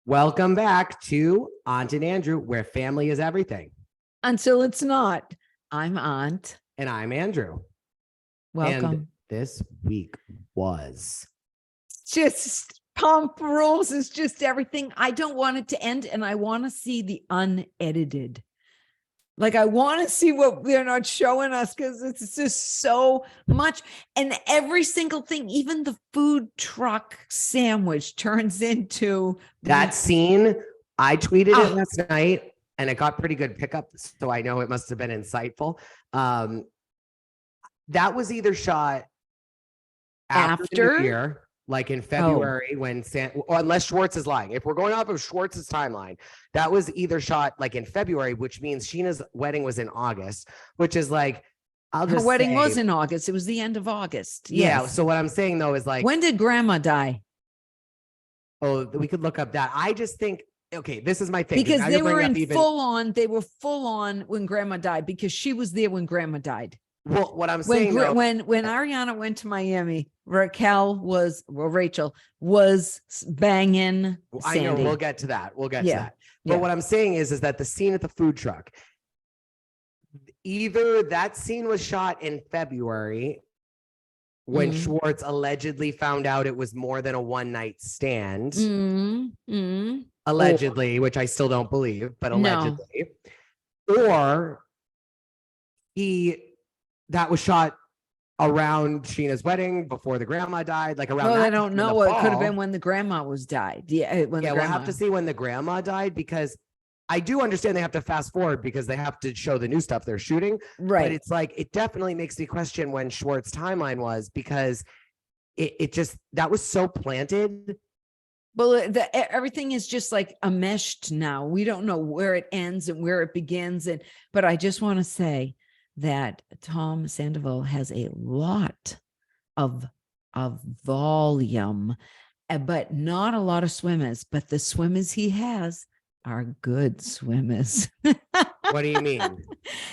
Welcome back to Aunt and Andrew, where family is everything. Until it's not. I'm Aunt. And I'm Andrew. Welcome. And this week was just Pump Rules is just everything. I don't want it to end, and I want to see the unedited. Like, I want to see what they're not showing us because it's just so much. And every single thing, even the food truck sandwich turns into that scene. I tweeted it last night and it got pretty good pickup. So I know it must have been insightful. That was either shot after the New Year, like in February when or unless Schwartz is lying. If we're going off of Schwartz's timeline, that was either shot like in February, which means Scheana's wedding was in August, which is like, her wedding was in August. It was the end of August. Yeah. Yes. So what I'm saying though is like, when did grandma die? Oh, we could look up that. I just think, okay, this is my thing. Because they were they were full on when grandma died, because she was there when grandma died. Well, what I'm saying when Ariana went to Miami, Rachel was banging Sandy. I know, we'll get to that. We'll get to that. But what I'm saying is that the scene at the food truck, either that scene was shot in February when Schwartz allegedly found out it was more than a one-night stand. Allegedly, which I still don't believe, but allegedly. No. Or that was shot around Scheana's wedding before the grandma died, like around. Well, I don't know. It could have been when the grandma was died. Yeah, we'll have to see when the grandma died, because I do understand they have to fast forward because they have to show the new stuff they're shooting. Right. But it's like, it definitely makes me question when Schwartz's timeline was, because it just, that was so planted. Well, everything is just like enmeshed now. We don't know where it ends and where it begins. But I just want to say that Tom Sandoval has a lot of volume, but not a lot of swimmers. But the swimmers he has are good swimmers. What do you mean?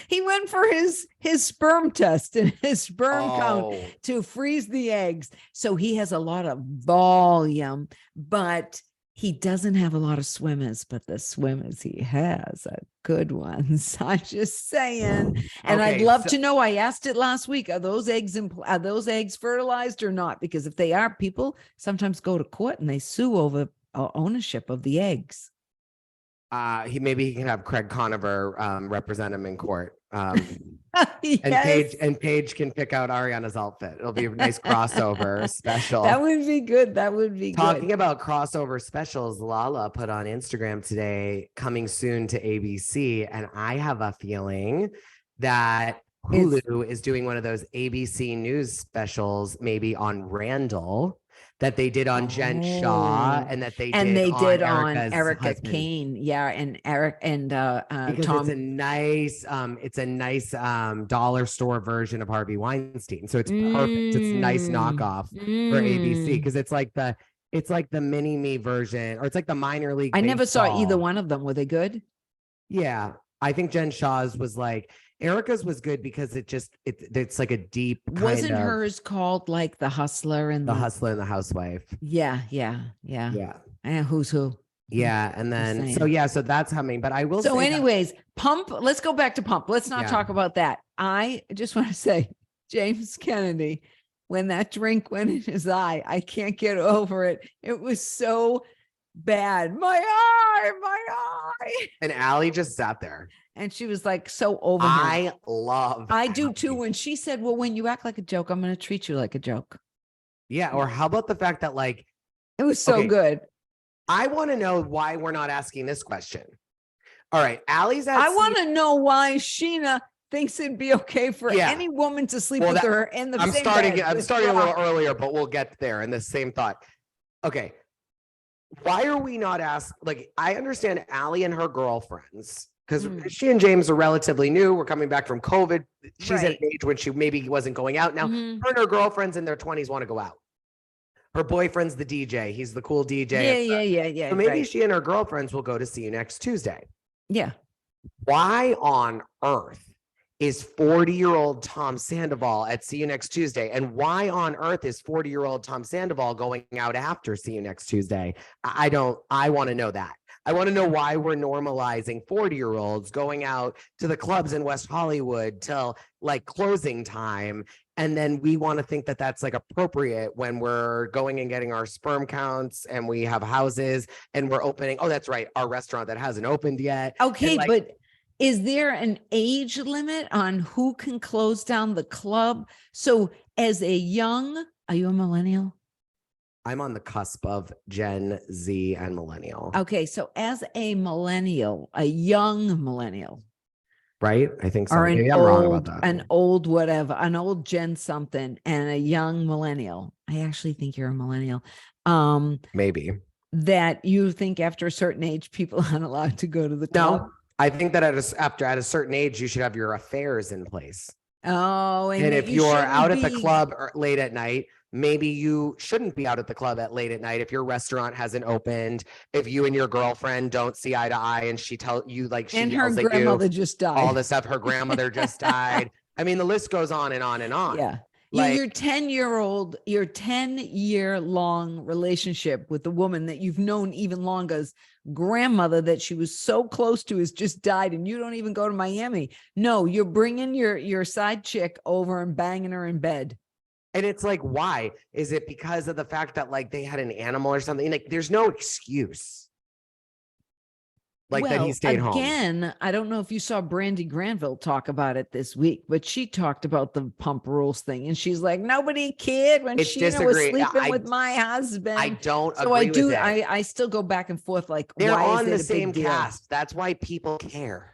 He went for his sperm test and his sperm count to freeze the eggs. So he has a lot of volume, but he doesn't have a lot of swimmers. But the swimmers he has are good ones. I'm just saying. And I'd love to know. I asked it last week. Are those eggs fertilized or not? Because if they are, people sometimes go to court and they sue over ownership of the eggs. Maybe he can have Craig Conover represent him in court. Yes. And Paige can pick out Ariana's outfit. It'll be a nice crossover special. That would be good. Talking about crossover specials, Lala put on Instagram today, coming soon to ABC. And I have a feeling that Hulu is doing one of those ABC News specials, maybe on Randall, that they did on Jen Shaw, and that they did on Erica Kane. Yeah. And Eric and because Tom. It's a nice dollar store version of Harvey Weinstein. So it's perfect. It's a nice knockoff for ABC, because it's like the mini me version, or it's like the minor league. I never saw either one of them. Were they good? Yeah. I think Jen Shaw's was like, Erica's was good because it's like a deep kind Wasn't hers called like The Hustler and the Hustler and the Housewife? Yeah. And Who's Who? Yeah. And then, so that's coming, but I will say anyways, Pump, let's go back to Pump. Let's not talk about that. I just want to say, James Kennedy, when that drink went in his eye, I can't get over it. It was so bad. My eye. And Allie just sat there. And she was like so over him. I do too. When she said, well, when you act like a joke, I'm going to treat you like a joke. Yeah. Or how about the fact that like, it was so good. I want to know why we're not asking this question. All right. Allie's I want to know why Scheana thinks it'd be okay for any woman to sleep with her in the same bed. I'm starting a little earlier, but we'll get there in the same thought. Okay. Why are we not asked? Like, I understand Allie and her girlfriends, because she and James are relatively new. We're coming back from COVID. She's at an age when she maybe wasn't going out. Now, her and her girlfriends in their 20s want to go out. Her boyfriend's the DJ. He's the cool DJ. Yeah. So maybe she and her girlfriends will go to See You Next Tuesday. Yeah. Why on earth is 40-year-old Tom Sandoval at See You Next Tuesday? And why on earth is 40-year-old Tom Sandoval going out after See You Next Tuesday? I want to know that. I want to know why we're normalizing 40-year-olds going out to the clubs in West Hollywood till like closing time. And then we want to think that that's like appropriate when we're going and getting our sperm counts and we have houses and we're opening. Oh, that's right. Our restaurant that hasn't opened yet. Okay, but is there an age limit on who can close down the club? So as a young, are you a millennial? I'm on the cusp of Gen Z and millennial. Okay, so as a millennial, a young millennial, right? I think so. or Maybe I'm wrong about that. An old whatever, an old Gen something, and a young millennial. I actually think you're a millennial. Maybe. That you think after a certain age, people aren't allowed to go to the club? No, I think that at a certain age, you should have your affairs in place. Oh, and if you're out at the club late at night, maybe you shouldn't be out at the club at late at night if your restaurant hasn't opened, if you and your girlfriend don't see eye to eye and she tells you like she and yells her at grandmother you, just died. all this stuff, her grandmother just died. I mean, the list goes on and on and on. Yeah. Like, your 10-year-long relationship with the woman that you've known even longer's grandmother that she was so close to has just died, and you don't even go to Miami. No, you're bringing your side chick over and banging her in bed. And it's like, why? Is it because of the fact that like they had an animal or something? Like, there's no excuse. Like that he stayed home. Again, I don't know if you saw Brandy Granville talk about it this week, but she talked about the pump rules thing. And she's like, nobody cared when Scheana was sleeping with my husband. I don't so agree I do. with that. I still go back and forth. Like, they're why on is the it a same big deal? cast. That's why people care.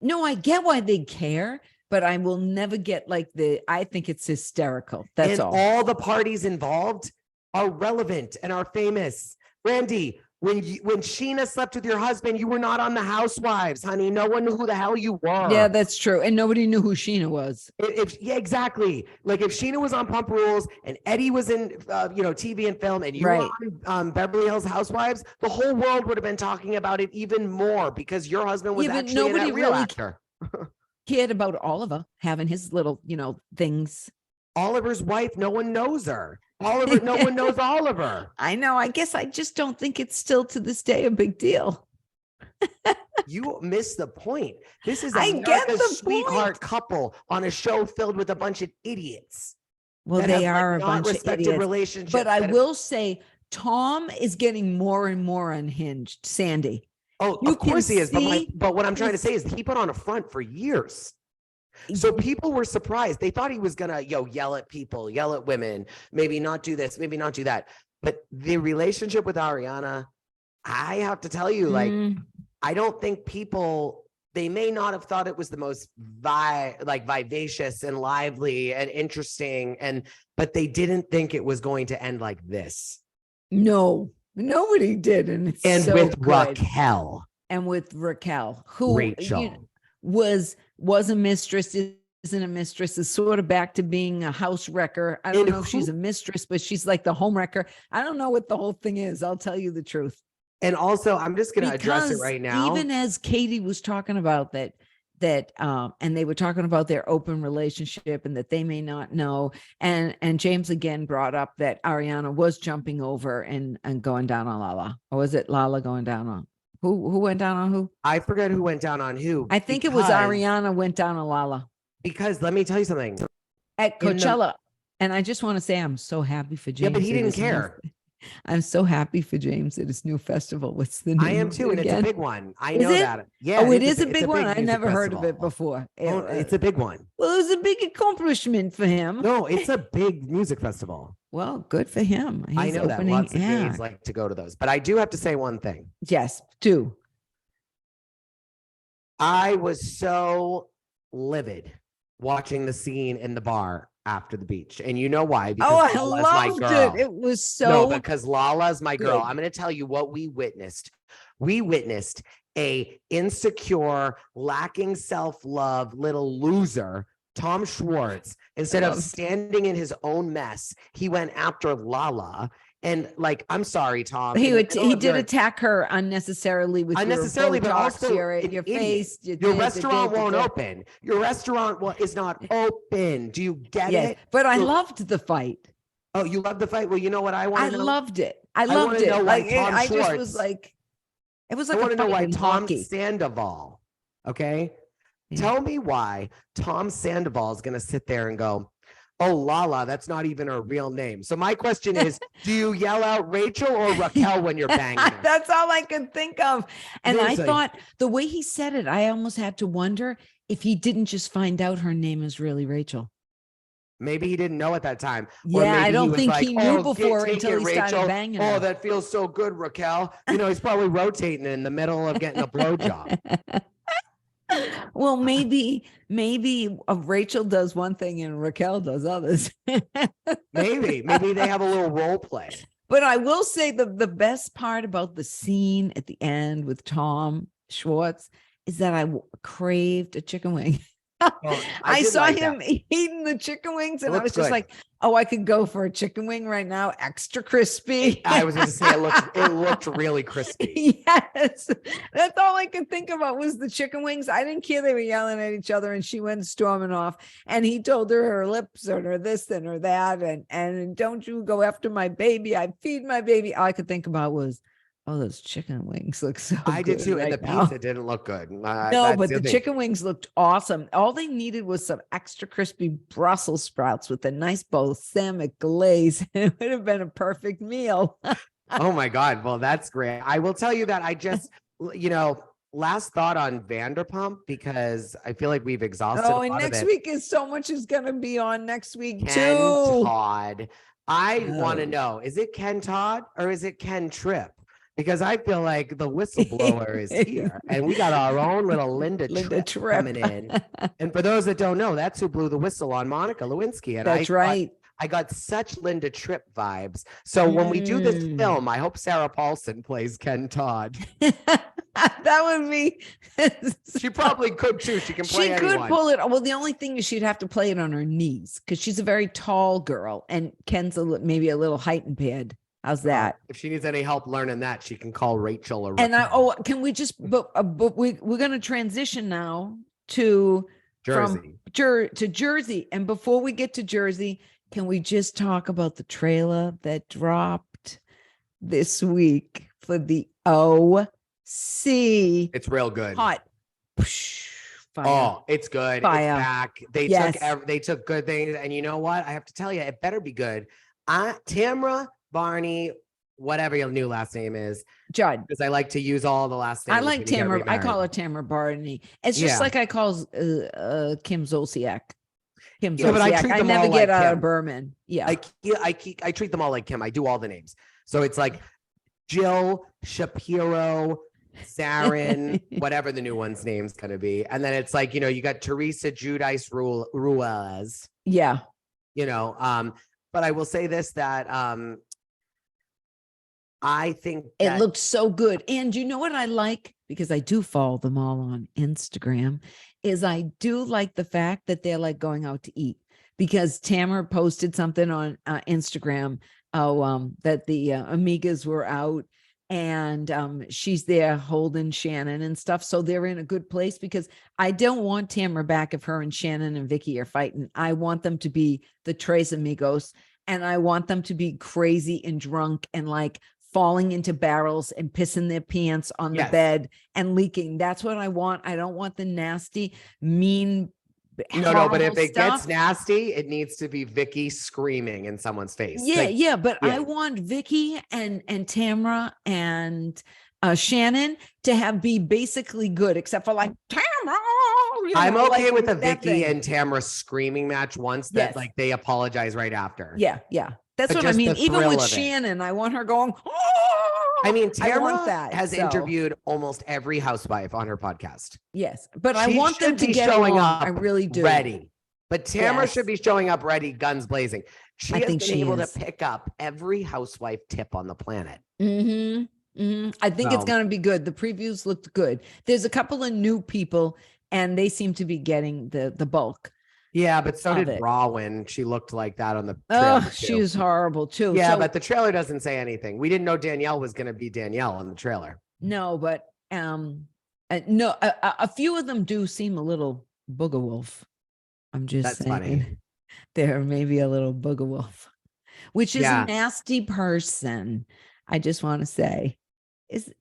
No, I get why they care, but I will never get like I think it's hysterical. That's all the parties involved are relevant and are famous. Randy, when Scheana slept with your husband, you were not on the Housewives, honey. No one knew who the hell you were. Yeah, that's true. And nobody knew who Scheana was. Yeah, exactly. Like if Scheana was on Pump Rules and Eddie was in, TV and film, and you were on Beverly Hills Housewives, the whole world would have been talking about it even more because your husband was actually a real actor. Cared about Oliver having his little, things. Oliver's wife, no one knows her. Oliver, no one knows Oliver. I know. I guess I just don't think it's still to this day a big deal. You miss the point. This is I get the sweetheart couple on a show filled with a bunch of idiots. Well, they are a bunch of idiots. Relationships. But I will say, Tom is getting more and more unhinged. Sandy. Oh, of course he is. But what I'm trying to say is he put on a front for years. So people were surprised. They thought he was going to yell at people, yell at women, maybe not do this, maybe not do that. But the relationship with Ariana, I have to tell you, I don't think they may not have thought it was the most vivacious and lively and interesting, but they didn't think it was going to end like this. No, nobody did. And with Raquel. And with Raquel, who Rachel. Was a mistress, isn't a mistress, is sort of back to being a house wrecker. I don't know if she's a mistress, but she's like the home wrecker. I don't know what the whole thing is. I'll tell you the truth. And also, I'm just going to address it right now. Even as Katie was talking about that, and they were talking about their open relationship and that they may not know. And James again brought up that Ariana was jumping over and going down on Lala. Or was it Lala going down on? Who went down on who? I forget who went down on who. I think it was Ariana went down on Lala. Because let me tell you something. At Coachella. And I just want to say I'm so happy for James. Yeah, but he didn't care. I'm so happy for James at his new festival. What's the name? I am too, and it's a big one. I know that. Yeah. Oh, it is a big one. I never heard of it before. It's a big one. Well, it was a big accomplishment for him. No, it's a big music festival. Well, good for him. I know that lots of gays like to go to those, but I do have to say one thing. Yes, do. I was so livid watching the scene in the bar after the beach. And you know why? Because I loved it. It was so because Lala's my girl. good. I'm going to tell you what we witnessed. We witnessed a insecure, lacking self-love little loser, Tom Schwartz. Instead of standing in his own mess, he went after Lala. And like, I'm sorry, Tom. He in the would, middle he of did your- attack her unnecessarily with unnecessarily, your but Botox, also your an idiot. face. Your restaurant won't open. Your restaurant is not open. Do you get Yes, it? but I loved the fight. Oh, you love the fight? Well, you know what I want I to know? loved it. I wanna loved it. know why Like Tom I just Schwartz- was like, it was I like want a to know fight why in Tom hockey. Sandoval, okay? Yeah. Tell me why Tom Sandoval is going to sit there and go, oh, Lala, that's not even her real name. So my question is, do you yell out Rachel or Raquel when you're banging her? That's all I could think of. And Seriously. I thought the way he said it, I almost had to wonder if he didn't just find out her name is really Rachel. Maybe he didn't know at that time. Yeah, Or maybe I don't was think like, he knew "Oh, before take until it, he started Rachel. banging Oh, her. that feels so good, Raquel. You know, he's probably rotating in the middle of getting a blowjob. Well, maybe Rachel does one thing and Raquel does others. Maybe they have a little role play. But I will say the best part about the scene at the end with Tom Schwartz is that I craved a chicken wing. Well, I did saw like him that. eating the chicken wings and I looks was just good. like, oh, I could go for a chicken wing right now, extra crispy. I was going to say it looked really crispy. Yes, that's all I could think about was the chicken wings. I didn't care they were yelling at each other and she went storming off and he told her lips and her this and her that and don't you go after my baby, I feed my baby. All I could think about was, oh, those chicken wings look so I did good too, right and the now. pizza didn't look good. No, That's but the other thing. chicken wings looked awesome. All they needed was some extra crispy Brussels sprouts with a nice balsamic glaze. It would have been a perfect meal. Oh my God. Well, that's great. I will tell you that I just, last thought on Vanderpump, because I feel like we've exhausted Oh, a and lot next of it. week is so much is going to be on next week Ken too. Todd. I want to No. know, is it Ken Todd or is it Ken Tripp? Because I feel like the whistleblower is here and we got our own little Linda Tripp coming in. And for those that don't know, that's who blew the whistle on Monica Lewinsky. And That's right. I got such Linda Tripp vibes. So when we do this film, I hope Sarah Paulson plays Ken Todd. That would be. She probably could too. She can play She could anyone. pull it. Well, the only thing is she'd have to play it on her knees because she's a very tall girl and Ken's maybe a little height impaired. How's that? If she needs any help learning that, she can call Rachel or And Raquel. can we just? But we're going to transition now to Jersey. to Jersey. And before we get to Jersey, can we just talk about the trailer that dropped this week for the OC? It's real good. Hot. Fire. Oh, it's good. Fire. It's back. They took good things, and you know what? I have to tell you, it better be good. Tamra Barney, whatever your new last name is, Judd. because I like to use all the last names. I like when you get Tamara. I remarried. call her Tamara Barney. It's just Yeah. like I call Kim Zolciak. Kim Yeah, but I Zolciak. treat I them never all get like out Kim. of Berman. Yeah. I treat them all like Kim. I do all the names. So it's like Jill, Shapiro, Sarin, whatever the new one's name's gonna be. And then it's like, you got Teresa Judice Ruiz, Yeah. but I will say this, that I think It that looked so good. And you know what I like? Because I do follow them all on Instagram, is I do like the fact that they're like going out to eat. Because Tamara posted something on Instagram that the amigas were out and she's there holding Shannon and stuff. So they're in a good place because I don't want Tamara back if her and Shannon and Vicky are fighting. I want them to be the Tres Amigos and I want them to be crazy and drunk and like falling into barrels and pissing their pants on the Yes. bed and leaking. That's what I want. I don't want the nasty, mean, no, but if horrible it stuff. gets nasty, it needs to be Vicky screaming in someone's face. Yeah, but yeah. I want Vicky and Tamara and Shannon to be basically good, except for like Tamara. I'm okay like with a that Vicky thing. and Tamara screaming match once that Yes. like they apologize right after. Yeah. That's But what I just mean. the Even thrill with of it. Shannon, I want her going. Oh! I mean, I want Tamara that, has so. interviewed almost every housewife on her podcast. Yes, but I She want them should to be get showing along. up I really do. ready. But Tamara Yes. should be showing up ready, guns blazing. She I has think been she able is. to pick up every housewife tip on the planet. I think it's So- going to be good. The previews looked good. There's a couple of new people and they seem to be getting the bulk. Yeah, but so Love did it. Raw when she looked like that on the trailer. Oh, she was horrible too. Yeah, So, but the trailer doesn't say anything. We didn't know Danielle was going to be Danielle in the trailer. no, but no, a few of them do seem a little booger wolf. I'm just That's saying. funny. They're maybe a little booger wolf, which is Yeah. a nasty person. I just want to say, is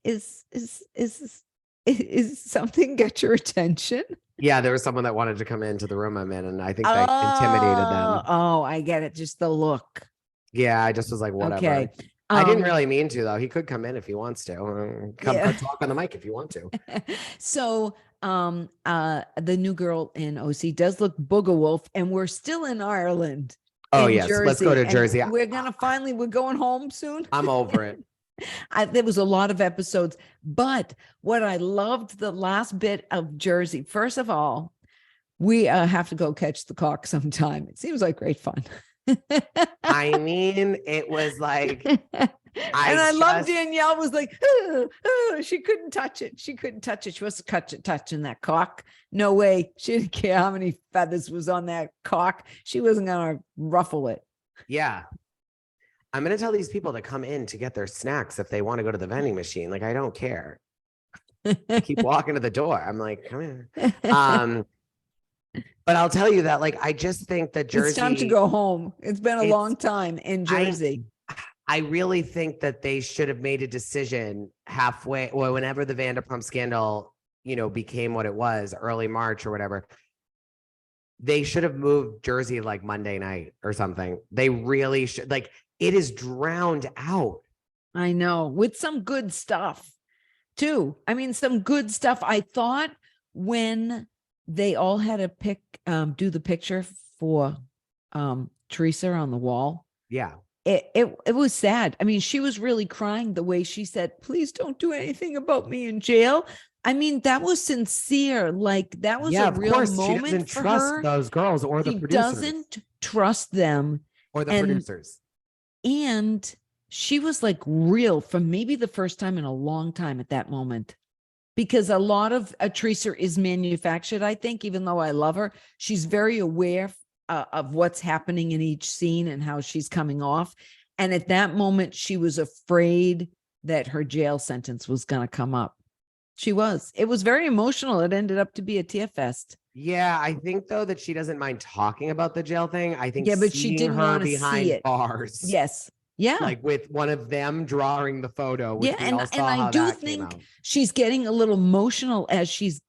something get your attention? Yeah, there was someone that wanted to come into the room I'm in, and I think they intimidated them. Oh, I get it. Just the look. Yeah, I just was like, whatever. Okay. I didn't really mean to, though. He could come in if he wants to. Come talk on the mic if you want to. So the new girl in OC does look booger wolf, and we're still in Ireland. Oh, yes. Let's go to Jersey. We're going home soon. I'm over it. There was a lot of episodes, but what I loved the last bit of Jersey, first of all, we have to go catch the cock sometime. It seems like great fun. I mean, it was like, I love Danielle was like, she couldn't touch it. She couldn't touch it. She was touching that cock. No way. She didn't care how many feathers was on that cock. She wasn't going to ruffle it. Yeah. I'm going to tell these people to come in to get their snacks if they want to go to the vending machine. Like, I don't care. Keep walking to the door. I'm like, come in. But I'll tell you that, like, I just think that Jersey. It's time to go home. It's been a long time in Jersey. I really think that they should have made a decision halfway, or whenever the Vanderpump scandal, became what it was, early March or whatever. They should have moved Jersey like Monday night or something. They really should. Like, it is drowned out. I know, with some good stuff too. I mean, some good stuff. I thought when they all had to do the picture for Teresa on the wall. Yeah. It was sad. I mean, she was really crying the way she said, please don't do anything about me in jail. I mean, that was sincere. Like, that was a real moment she doesn't for trust her. Those girls or the producers. She doesn't trust them. Or the producers. And she was like real for maybe the first time in a long time at that moment. Because a lot of Teresa is manufactured, I think, even though I love her. She's very aware of what's happening in each scene and how she's coming off. And at that moment, she was afraid that her jail sentence was going to come up. She was. It was very emotional. It ended up to be a tear fest. Yeah, I think, though, that she doesn't mind talking about the jail thing. I think but she didn't her want to behind see it. bars. Yes. Yeah. Like with one of them drawing the photo. Which and I do think she's getting a little emotional as she's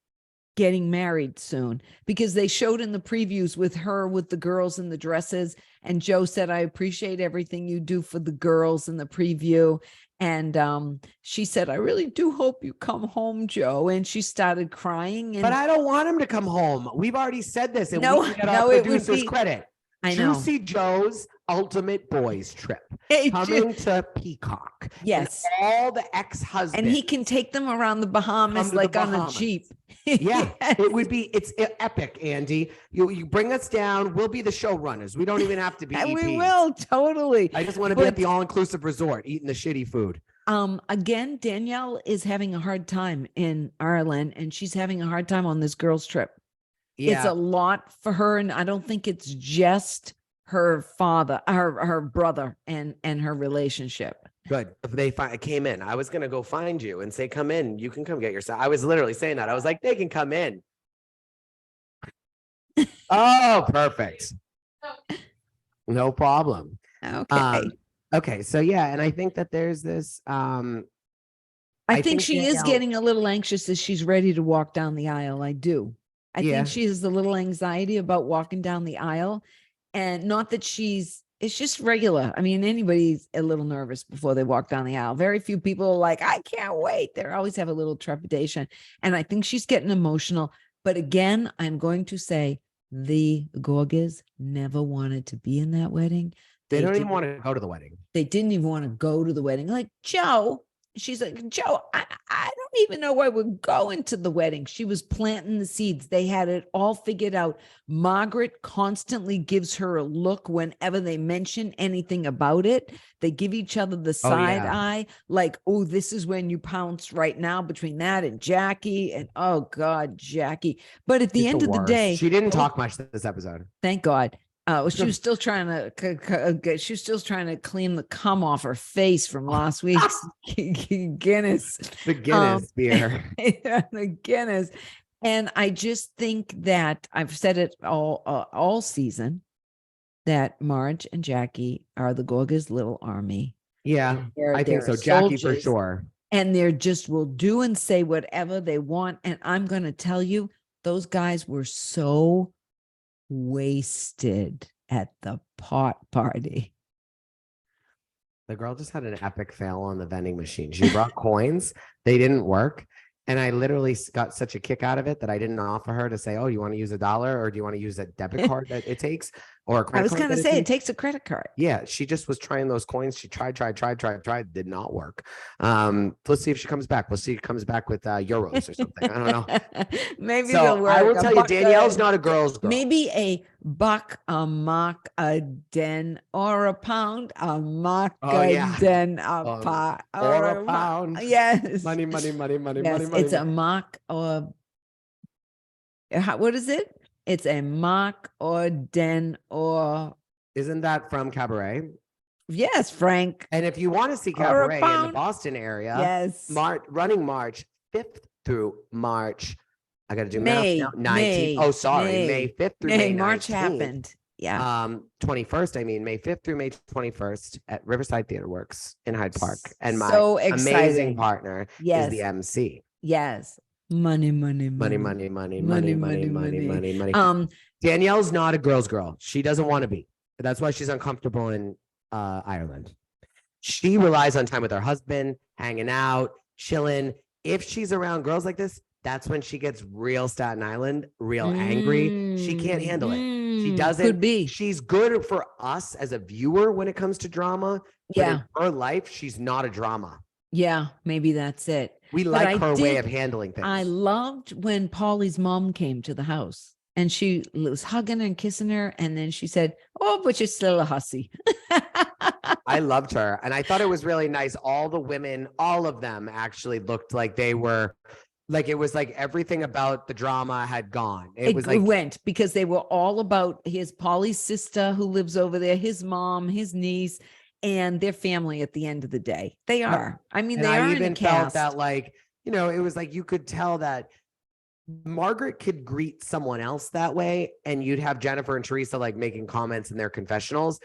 getting married soon, because they showed in the previews with her with the girls in the dresses, and Joe said, I appreciate everything you do for the girls in the preview. And she said, I really do hope you come home, Joe. And she started crying. But I don't want him to come home. We've already said this, and we get our producers credit. I know. Juicy Joe's ultimate boys trip coming to Peacock. Yes. And all the ex-husbands. And he can take them around the Bahamas like on a Jeep. Yeah, it would be, it's epic, Andy. You bring us down. We'll be the showrunners. We don't even have to be EPs. We will, totally. I just want to be at the all-inclusive resort eating the shitty food. Again, Danielle is having a hard time in Ireland, and she's having a hard time on this girls' trip. Yeah. It's a lot for her, and I don't think it's just her father, her brother, and her relationship. Good. If they came in, I was gonna go find you and say, "Come in. You can come get yourself." I was literally saying that. I was like, "They can come in." Oh, perfect. No problem. Okay. Okay. So yeah, and I think that there's this. I think she is getting a little anxious as she's ready to walk down the aisle. I do. I think she has a little anxiety about walking down the aisle, and not that it's just regular. I mean, anybody's a little nervous before they walk down the aisle. Very few people are like, I can't wait. They always have a little trepidation. And I think she's getting emotional. But again, I'm going to say the Gorgas never wanted to be in that wedding. They don't even want to go to the wedding. They didn't even want to go to the wedding. Like, Joe, she's like, Joe, I don't even know why we're going to the wedding. She was planting the seeds. They had it all figured out. Margaret constantly gives her a look whenever they mention anything about it. They give each other the side eye, like, oh, this is when you pounce right now between that and Jackie. And oh God, Jackie. But at the end of the day, she didn't talk much this episode. Thank God. She was still trying to. She was still trying to clean the cum off her face from last week's Guinness. The Guinness beer. The Guinness, and I just think that I've said it all season that Marge and Jackie are the Gorga's little army. Yeah, I think so. Soldiers, Jackie for sure. And they're just will do and say whatever they want. And I'm going to tell you, those guys were so wasted at the pot party. The girl just had an epic fail on the vending machine. She brought coins. They didn't work. And I literally got such a kick out of it that I didn't offer her to say, oh, you want to use $1 or do you want to use a debit card that it takes or a credit card? I was going to say it takes a credit card. Yeah. She just was trying those coins. She tried, did not work. Let's see if she comes back. We'll see if she comes back with euros or something. I don't know. Maybe so they'll work. I will tell you, Danielle's not a girl's girl. Maybe a buck, a mock, a den, or a pound, a mock, a den, a pot, or a pound. Yes. Money. Yes. It's a mock or what is it? It's a mock or den or. Isn't that from Cabaret? Yes, Frank. And if you want to see Cabaret in the Boston area, yes, running March 5th through March. I got to do May, math now. 19th. May 5th through May 19th. March happened. Yeah. 21st. I mean, May 5th through May 21st at Riverside Theater Works in Hyde Park. And my amazing partner is the MC. Yes. Money. Danielle's not a girl's girl. She doesn't want to be. That's why she's uncomfortable in Ireland. She relies on time with her husband, hanging out, chilling. If she's around girls like this, that's when she gets real Staten Island, real angry. She can't handle it. She doesn't. Could be. She's good for us as a viewer when it comes to drama. But in her life, she's not a drama. Yeah, maybe that's it. We like her way of handling things. I loved when Paulie's mom came to the house and she was hugging and kissing her. And then she said, oh, but you're still a hussy. I loved her. And I thought it was really nice. All the women, all of them actually looked like they were like, it was like everything about the drama had gone. It was like, went because they were all about his Paulie's sister who lives over there, his mom, his niece, and their family at the end of the day. They are. I mean, they are. I even felt that, like, you know, it was like you could tell that Margaret could greet someone else that way, and you'd have Jennifer and Teresa like making comments in their confessionals.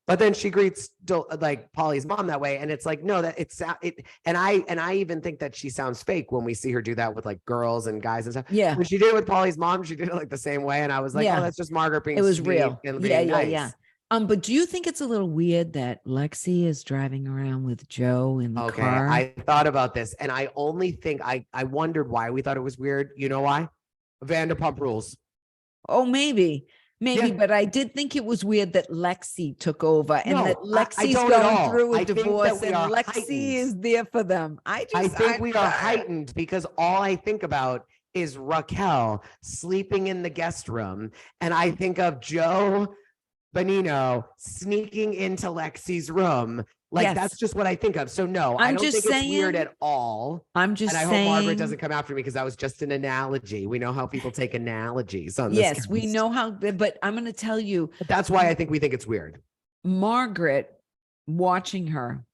But then she greets like Paulie's mom that way, and it's like, no, that it's it. And I even think that she sounds fake when we see her do that with like girls and guys and stuff. Yeah. When she did it with Paulie's mom, she did it like the same way, and I was like, oh, that's just Margaret being. It was real. And being nice. Yeah. But do you think it's a little weird that Lexi is driving around with Joe in the car? I thought about this, and I only think I wondered why we thought it was weird. You know why? Vanderpump Rules. Oh, maybe, but I did think it was weird that Lexi took over and that Lexi's going through a divorce and Lexi is there for them. I think we are heightened because all I think about is Raquel sleeping in the guest room, and I think of Joe Bonino sneaking into Lexi's room. Like, that's just what I think of. So no, I don't think it's weird at all. I'm just saying. And I hope Margaret doesn't come after me because that was just an analogy. We know how people take analogies on this. Yes, we know how, but I'm going to tell you. That's why I think we think it's weird. Margaret, watching her,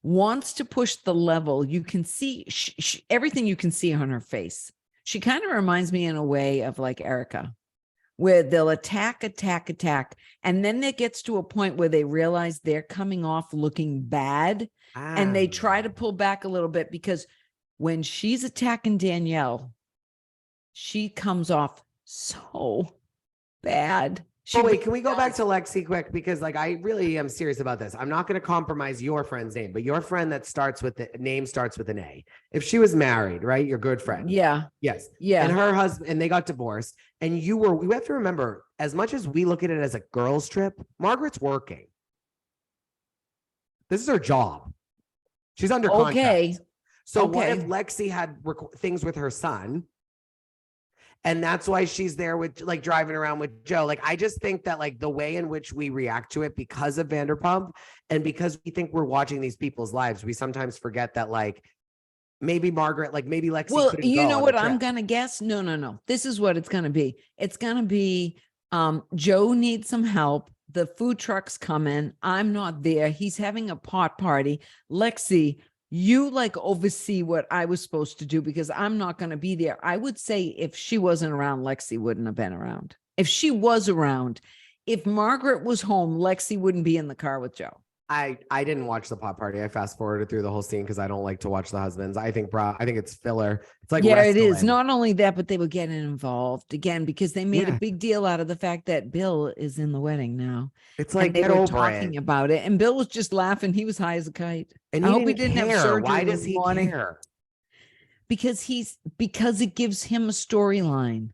wants to push the level. You can see everything you can see on her face. She kind of reminds me in a way of like Erica, where they'll attack. And then it gets to a point where they realize they're coming off looking bad. And they try to pull back a little bit because when she's attacking Danielle, she comes off so bad. Wait, can we go back to Lexi quick? Because like, I really am serious about this. I'm not going to compromise your friend's name, but your friend that starts with the name starts with an A. If she was married, right? Your good friend. Yeah. Yes. Yeah. And her husband, and they got divorced. And we have to remember, as much as we look at it as a girl's trip, Margaret's working. This is her job. She's under contract. So what if Lexi had things with her son? And that's why she's there with like driving around with Joe. Like, I just think that like the way in which we react to it because of Vanderpump and because we think we're watching these people's lives, we sometimes forget that like maybe Margaret, like maybe Lexi. Well, couldn't you go know on what the I'm trip. going to guess? No. This is what it's going to be. It's going to be Joe needs some help. The food truck's coming. I'm not there. He's having a pot party. Lexi, you like oversee what I was supposed to do because I'm not going to be there. I would say if she wasn't around, Lexi wouldn't have been around. If she was around, if Margaret was home, Lexi wouldn't be in the car with Joe. I didn't watch the pot party. I fast forwarded through the whole scene because I don't like to watch the husbands. I think it's filler. It's like, yeah, it is. wrestling. Not only that, but they were getting involved again because they made a big deal out of the fact that Bill is in the wedding now. It's like, they get were over talking it. about it, and Bill was just laughing. He was high as a kite. And I he hope he didn't didn't care. have surgery. Why does this he morning. care? Because it gives him a storyline.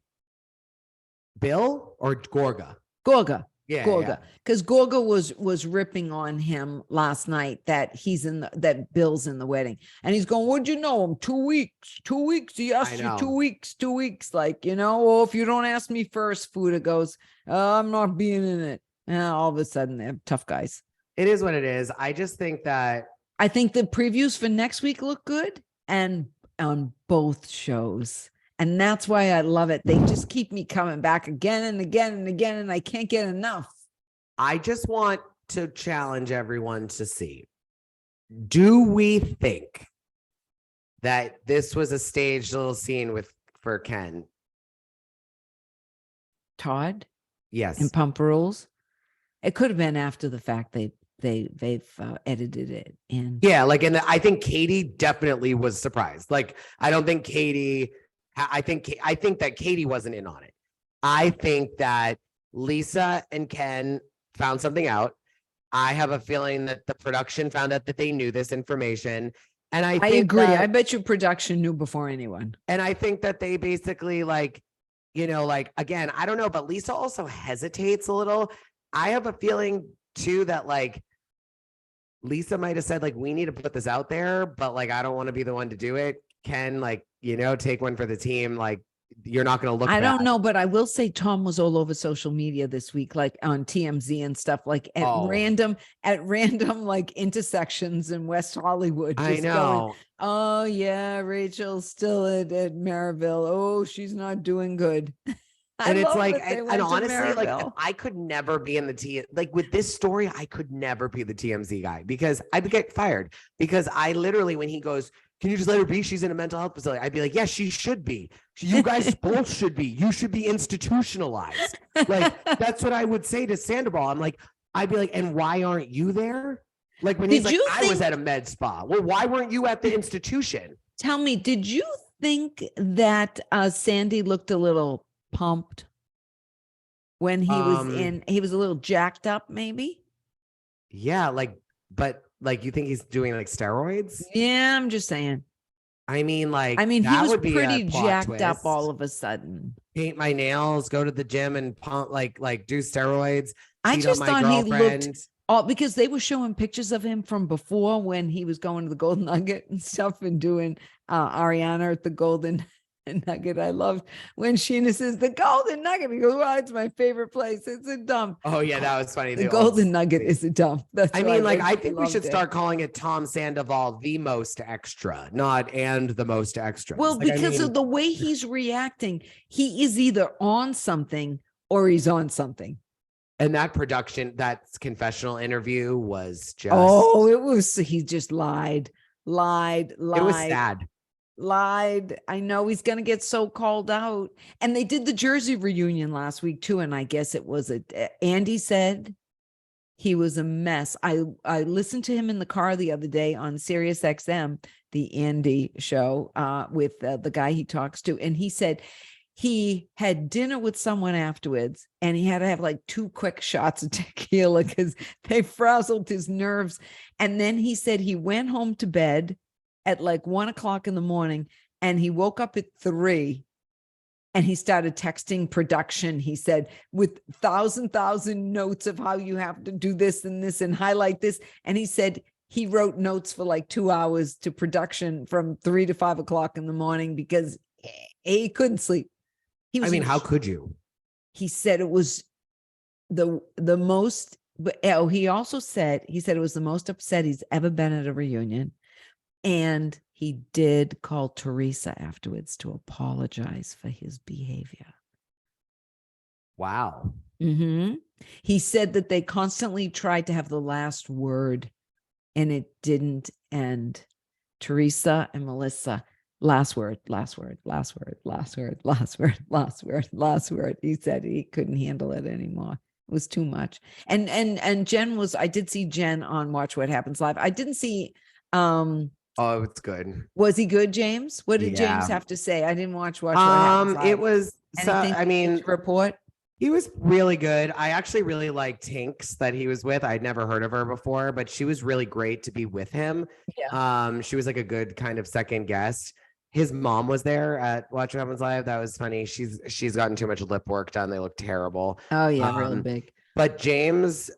Bill or Gorga? Gorga. Yeah, Gorga. Because Gorga was ripping on him last night that that Bill's in the wedding. And he's going, what'd you know him? 2 weeks. 2 weeks. He asked you 2 weeks. 2 weeks. Like, oh, if you don't ask me first, Fuda goes, I'm not being in it. And all of a sudden they're tough guys. It is what it is. I just think that I think the previews for next week look good and on both shows. And that's why I love it. They just keep me coming back again and again and again, and I can't get enough. I just want to challenge everyone to see, do we think that this was a staged little scene for Ken? Todd? Yes. And Pump Rules? It could have been after the fact they've edited it in. Yeah, like I think Katie definitely was surprised. Like, I don't think Katie... I think that Katie wasn't in on it. I think that Lisa and Ken found something out. I have a feeling that the production found out that they knew this information. And I agree. I bet your production knew before anyone. And I think that they basically again, I don't know, but Lisa also hesitates a little. I have a feeling too that like Lisa might have said like, we need to put this out there, but like, I don't want to be the one to do it. Ken, like, take one for the team. Like, you're not going to look. I don't know, but I will say Tom was all over social media this week, like on TMZ and stuff, like at random, like intersections in West Hollywood. I know. Going, oh yeah, Rachel's still at Maryville. Oh, she's not doing good. And it's like, and honestly, like I could never be in like with this story, I could never be the TMZ guy because I'd get fired because I literally, when he goes, can you just let her be? She's in a mental health facility. I'd be like, yes, she should be. You guys both should be. You should be institutionalized. Like, that's what I would say to Sandoval. I'd be like, and why aren't you there? Like when he's like, I was at a med spa. Well, why weren't you at the institution? Tell me, did you think that Sandy looked a little pumped when he he was a little jacked up, maybe? Yeah, but you think he's doing like steroids? Yeah, I'm just saying. I mean, he was pretty jacked up all of a sudden. Paint my nails, go to the gym and pump, like do steroids. I just thought he looked because they were showing pictures of him from before when he was going to the Golden Nugget and stuff and doing Ariana at the Golden Nugget. I loved when Scheana says the Golden Nugget. He goes, well, it's my favorite place. It's a dump. Oh yeah, that was funny. The Golden Nugget is a dump. That's I think we should start calling it Tom Sandoval the most extra, not and the most extra. Well, because of the way he's reacting, he is either on something or he's on something. And that confessional interview was just he just lied. It was sad. Lied. I know he's going to get so called out. And they did the Jersey reunion last week too. And I guess it was Andy said he was a mess. I listened to him in the car the other day on Sirius XM, the Andy show, with the guy he talks to. And he said he had dinner with someone afterwards and he had to have like 2 quick shots of tequila because they frazzled his nerves. And then he said he went home to bed at like 1 o'clock in the morning and he woke up at 3 and he started texting production. He said with thousand notes of how you have to do this and highlight this. And he said he wrote notes for like 2 hours to production from 3 to 5 o'clock in the morning because he couldn't sleep. I mean, how could you? He said it was the most, but he also said, it was the most upset he's ever been at a reunion. And he did call Teresa afterwards to apologize for his behavior. Wow. Mm-hmm. He said that they constantly tried to have the last word and it didn't end. Teresa and Melissa, last word, last word, last word, last word, last word, last word, last word. He said he couldn't handle it anymore. It was too much. And Jen I did see Jen on Watch What Happens Live. I didn't see, oh, it's good. was he good, James? What did James have to say? I didn't watch What Happens Live. It was, I mean, report. He was really good. I actually really liked Tinks that he was with. I'd never heard of her before, but she was really great to be with him. Yeah. She was like a good kind of second guest. His mom was there at Watch What Happens Live. That was funny. She's gotten too much lip work done. They look terrible. Oh yeah, really big. But James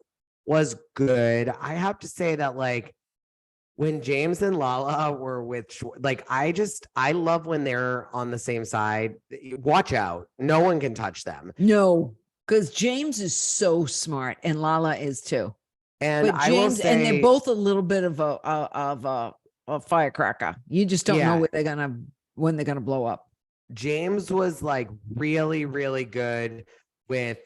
was good. I have to say that like when James and Lala were with, like, I love when they're on the same side. Watch out. No one can touch them. No, because James is so smart and Lala is too. And but James, I will say, and they're both a little bit of a firecracker. You just don't know when they're gonna blow up. James was like really, really good with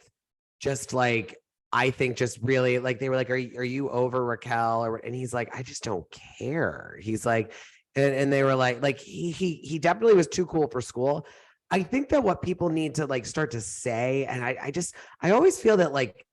just like, I think just really like, they were like, are you over Raquel? And he's like, I just don't care. He's like, and they were like he definitely was too cool for school. I think that what people need to like start to say, and I always feel that like,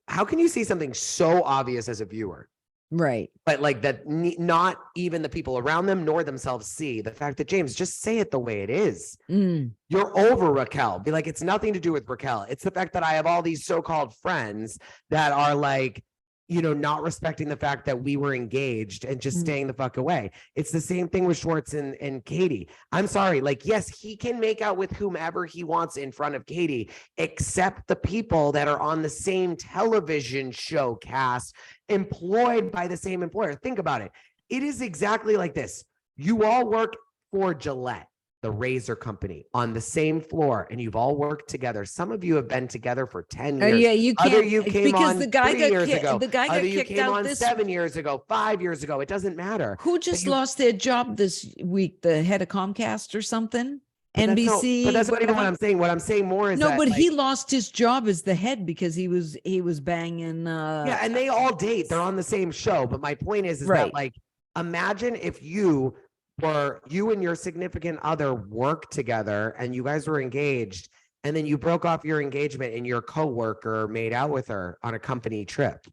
how can you see something so obvious as a viewer? Right. But like that, not even the people around them nor themselves see the fact that James, just say it the way it is. You're over Raquel. Be like, it's nothing to do with Raquel. It's the fact that I have all these so-called friends that are like, you know, not respecting the fact that we were engaged and just staying the fuck away. It's the same thing with Schwartz and Katie. I'm sorry. Like, yes, he can make out with whomever he wants in front of Katie, except the people that are on the same television show cast employed by the same employer. Think about it. It is exactly like this. You all work for Gillette, the razor company, on the same floor, and you've all worked together. Some of you have been together for 10 years. Yeah, you can't. Other you came because on the guy 3 got years ago. The guy got Other you kicked came out on this 7 years ago, 5 years ago. It doesn't matter. Who just lost their job this week? The head of Comcast or something? NBC. But that's not even what I'm saying. What I'm saying more is but he lost his job as the head because he was banging. Yeah, and they all date. They're on the same show. But my point is that like, imagine if you and your significant other worked together and you guys were engaged, and then you broke off your engagement and your coworker made out with her on a company trip.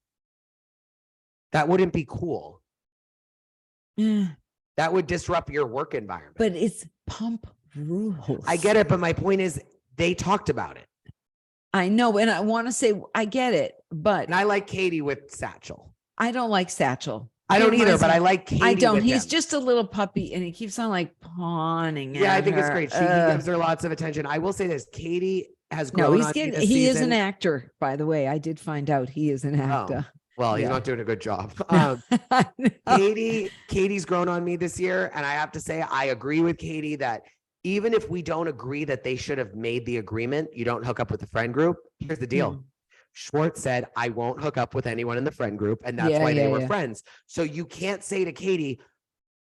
That wouldn't be cool. Yeah. That would disrupt your work environment. But it's Pump Rules. I get it, but my point is they talked about it. I know, and I want to say I get it, but and I like Katie with Satchel. I don't like Satchel. I don't either, but I like Katie. I don't. With He's him. just a little puppy, and he keeps on like pawning. Yeah, I think it's great. He gives her lots of attention. I will say this: Katie has grown. No, he is an actor, by the way. I did find out he is an actor. Well, he's not doing a good job. Katie's grown on me this year, and I have to say, I agree with Katie that even if we don't agree that they should have made the agreement, you don't hook up with the friend group. Here's the deal. Schwartz said, I won't hook up with anyone in the friend group. And that's why they were friends. So you can't say to Katie,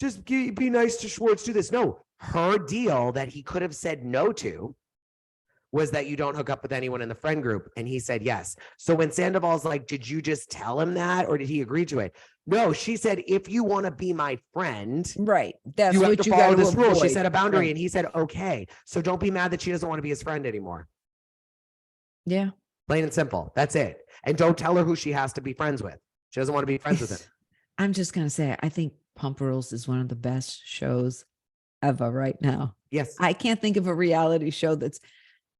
just be nice to Schwartz, do this. No, her deal that he could have said no to was that you don't hook up with anyone in the friend group. And he said yes. So when Sandoval's like, did you just tell him that or did he agree to it? No, she said, if you want to be my friend, right, that's you have what to you follow got to this rule. She avoid. set a boundary and he said, okay. So don't be mad that she doesn't want to be his friend anymore. Yeah. Plain and simple. That's it. And don't tell her who she has to be friends with. She doesn't want to be friends with him. I'm just going to say, I think Pump Rules is one of the best shows ever right now. Yes. I can't think of a reality show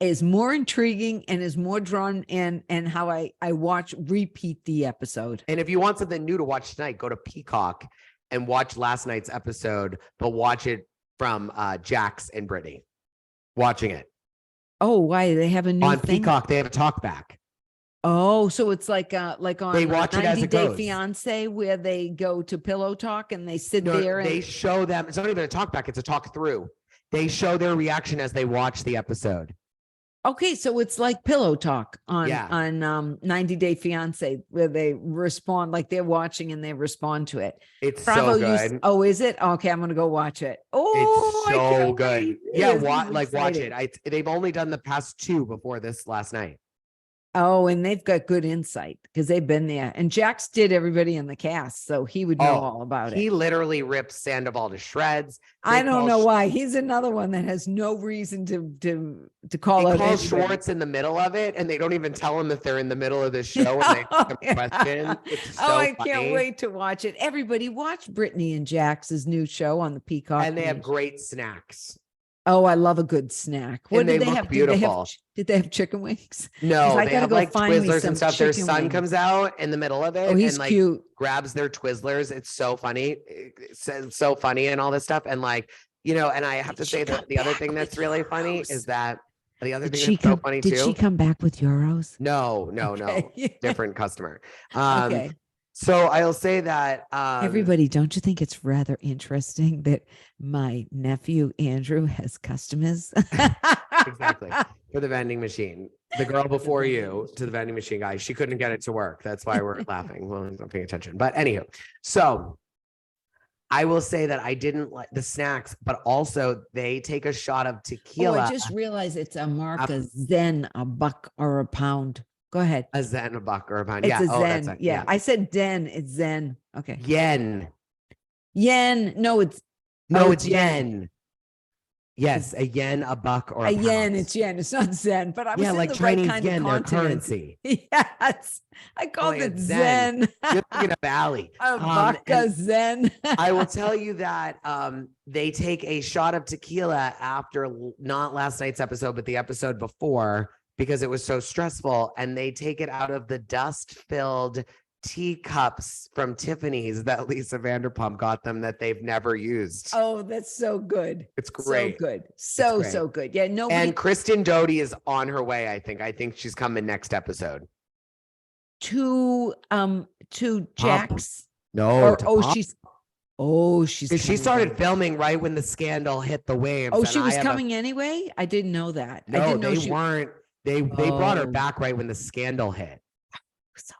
is more intriguing and is more drawn in, and how I repeat the episode. And if you want something new to watch tonight, go to Peacock and watch last night's episode, but watch it from Jax and Brittany watching it. Oh, why? They have a new on thing? Peacock. They have a talk back. Oh, so it's like on They watch it as 90 it Day goes. Fiance where they go to pillow talk and they sit No, there they and show them. It's not even a talk back; it's a talk through. They show their reaction as they watch the episode. okay, so it's like pillow talk Yeah. on 90 Day Fiance where they respond like they're watching and they respond to it. It's Bravo, so good. oh, is it? Okay, I'm gonna go watch it. Oh, It's I so can't good. wait. Yeah, This is watch exciting. it. They've only done the past 2 before this last night. Oh, and they've got good insight because they've been there. And Jax did everybody in the cast, so he would know all about He it. literally rips Sandoval to shreds. I don't know why. He's another one that has no reason to call out calls anybody. Schwartz in the middle of it, and they don't even tell him that they're in the middle of the show and they ask him a question. It's so I funny. can't wait to watch it. Everybody watch Brittany and Jax's new show on the Peacock. And they have page. great snacks. Oh, I love a good snack. What And did they they look have? beautiful. Did they have chicken wings? No, I they gotta have go like find me Twizzlers some and stuff. Their chicken son wings. comes out in the middle of it Oh, he's and like cute. grabs their Twizzlers. It's so funny. It's so funny and all this stuff. And like, you know, and I have to say that the other thing that's really funny is that the other thing that's so funny too. Did she come back with euros? No, Okay. different customer. Okay. So I'll say that Everybody, don't you think it's rather interesting that my nephew Andrew has customers? exactly for the vending machine. The girl before you to the vending machine guy, she couldn't get it to work. That's why we're laughing. Well, I'm not paying attention. But anywho, so I will say that I didn't like the snacks, but also they take a shot of Oh, tequila. I just realized it's a mark, a Zen, a buck or a pound. Go ahead. A Zen, a buck, or a pound. It's Yeah. a Oh, Zen. that's Yeah. I said Den. It's Zen. Okay. Yen. Yen. No, it's It's yen. Yes, a yen, a buck, or a a yen. pound. It's yen. It's not Zen, but I was Yeah, in like the Chinese right kind yen, of their continent. currency. Yes. I called yeah, it Zen. Zen. You're thinking of Valley. A buck, a And Zen. I will tell you that they take a shot of tequila after not last night's episode, but the episode before, because it was so stressful. And they take it out of the dust-filled teacups from Tiffany's that Lisa Vanderpump got them that they've never used. Oh, that's so good. It's great. So good. great. So good. Yeah. No. And Kristen Doty is on her way, I think. I think she's coming next episode. To Jax. No. Or, to oh, Pop. she's Because she coming started back. filming right when the scandal hit the waves. Oh, and she I was have a- coming anyway. I didn't know that. I No, didn't know they she weren't. They brought her Oh. back right when the scandal hit So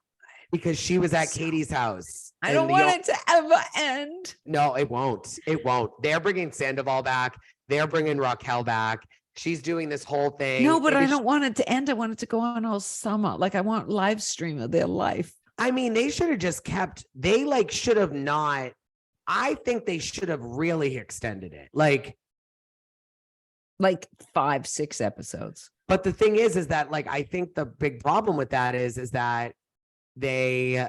because she was at So Katie's house. I and don't the want o- it to ever end. No, it won't. It won't. They're bringing Sandoval back. They're bringing Raquel back. She's doing this whole thing. No, but Maybe I don't want it to end. I want it to go on all summer. Like I want live stream of their life. I mean, they should have just kept. They like should have not. I think they should have really extended it. Like 5, 6 episodes. But the thing is that like I think the big problem with that is that they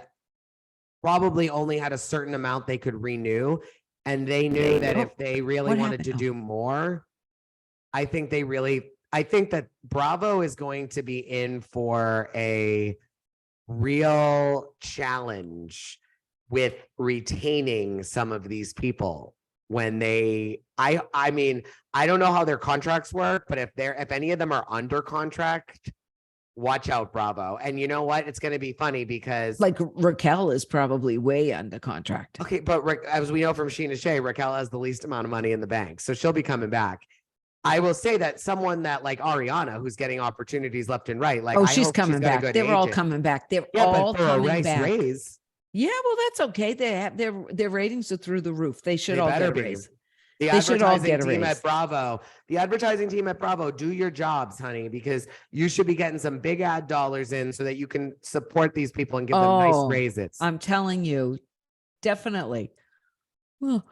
probably only had a certain amount they could renew, and they knew that if they really What wanted to happened? do more, I think that Bravo is going to be in for a real challenge with retaining some of these people when I mean, I don't know how their contracts work, but if any of them are under contract, watch out, Bravo. And you know what? It's going to be funny because Like Raquel is probably way under contract. okay, but as we know from Scheana Shea, Raquel has the least amount of money in the bank, so she'll be coming back. I will say that someone that like Ariana, who's getting opportunities left and right, like Oh, I she's hope coming got a back. good They're all agent. coming back. They're Yeah, all but for a coming nice back. raise, Yeah, well, that's okay. They have their ratings are through the roof. They should they all better get a be. raise. The They should all advertising get a team raise. at Bravo, the advertising team at Bravo, do your jobs, honey, because you should be getting some big ad dollars in so that you can support these people and give them nice Oh, raises. I'm telling you, definitely. Well,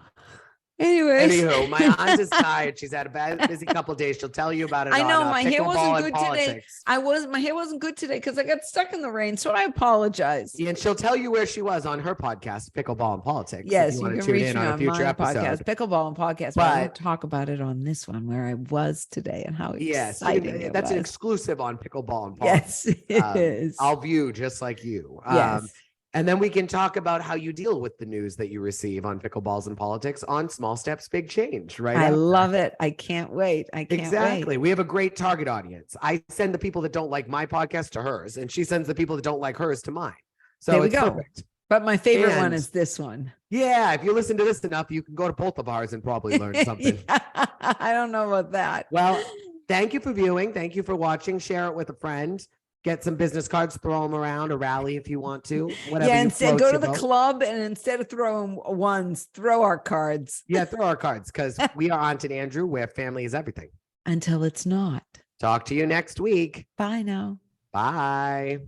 anyways. Anywho, my aunt is tired. She's had a busy couple days. She'll tell you about it. I know on, my hair Pickleball wasn't and good today. Politics. My hair wasn't good today because I got stuck in the rain. So I apologize. And she'll tell you where she was on her podcast, Pickleball and Politics. if Yes, you wanna can tune reach in me on a on future my episode. podcast, Pickleball and Podcast, but I won't But- talk about it on this one where I was today and how Yes, exciting it that's an was. exclusive on Pickleball and Politics. Yes, it is. I'll view just like you. Yes. And then we can talk about how you deal with the news that you receive on Pickleballs and Politics on Small Steps, Big Change, right? I love it. I can't wait. I can't Exactly. wait. We have a great target audience. I send the people that don't like my podcast to hers, and she sends the people that don't like hers to mine. So There we it's go. perfect. But my favorite one And- is this one. Yeah, if you listen to this enough, you can go to both of ours and probably learn something. Yeah, I don't know about that. Well, thank you for viewing. Thank you for watching. Share it with a friend. Get some business cards, throw them around, a rally if you want to. Whatever. Yeah, you instead floats go to your the boat. club and instead of throwing ones, throw our cards. Yeah, throw our cards because we are Aunt and Andrew, where family is everything. Until it's not. Talk to you next week. Bye now. Bye.